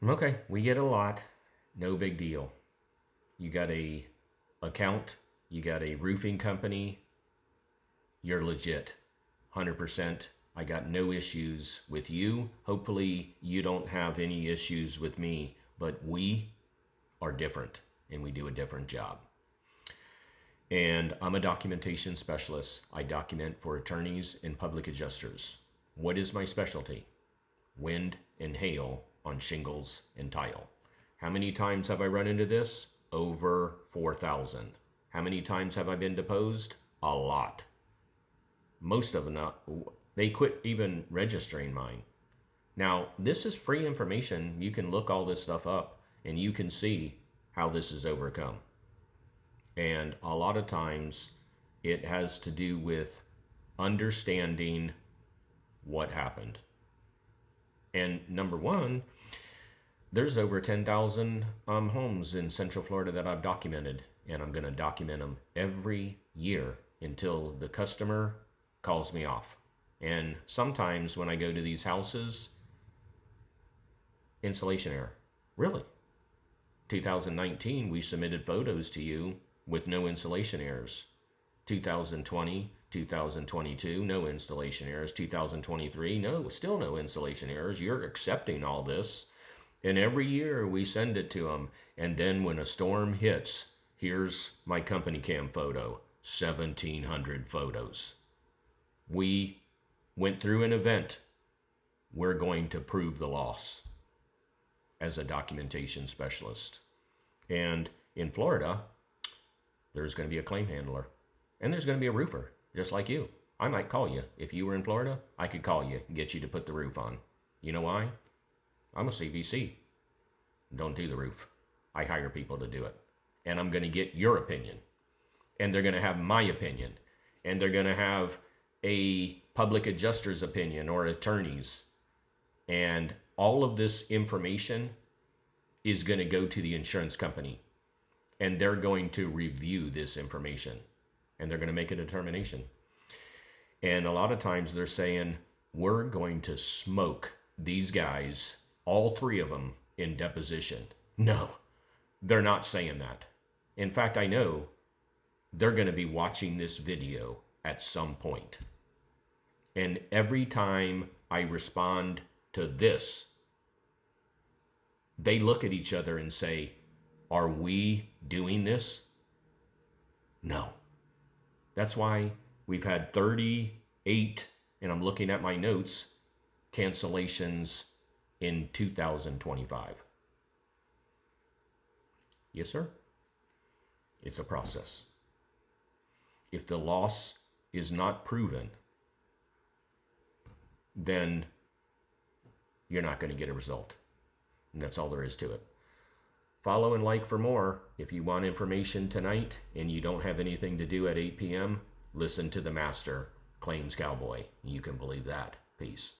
Okay, we get a lot. No big deal. You got a account, you got a roofing company, you're legit. 100%. I got no issues with you. Hopefully, you don't have any issues with me, but we are different and we do a different job. And I'm a documentation specialist. I document for attorneys and public adjusters. What is my specialty? Wind and hail on shingles and tile. How many times have I run into this? Over 4,000. How many times have I been deposed? A lot. Most of them, they quit even registering mine. Now, this is free information. You can look all this stuff up and you can see how this is overcome. And a lot of times it has to do with understanding what happened. And number one, there's over 10,000 homes in Central Florida that I've documented, and I'm going to document them every year until the customer calls me off. And sometimes when I go to these houses, insulation error. Really? 2019, we submitted photos to you with no installation errors. 2020, 2022, no installation errors. 2023, no, still no installation errors. You're accepting all this. And every year we send it to them. And then when a storm hits, here's my company cam photo, 1,700 photos. We went through an event. We're going to prove the loss as a documentation specialist. And in Florida, there's going to be a claim handler. And there's going to be a roofer, just like you. I might call you. If you were in Florida, I could call you and get you to put the roof on. You know why? I'm a CVC. Don't do the roof. I hire people to do it. And I'm going to get your opinion. And they're going to have my opinion. And they're going to have a public adjuster's opinion or attorneys. And all of this information is going to go to the insurance company. And they're going to review this information. And they're going to make a determination. And a lot of times they're saying, we're going to smoke these guys, all three of them, in deposition. No, they're not saying that. In fact, I know they're going to be watching this video at some point. And every time I respond to this, they look at each other and say, are we doing this? No. That's why we've had 38, and I'm looking at my notes, cancellations in 2025. Yes, sir. It's a process. If the loss is not proven, then you're not going to get a result. And that's all there is to it. Follow and like for more. If you want information tonight and you don't have anything to do at 8 p.m., listen to the master, Claims Cowboy. You can believe that. Peace.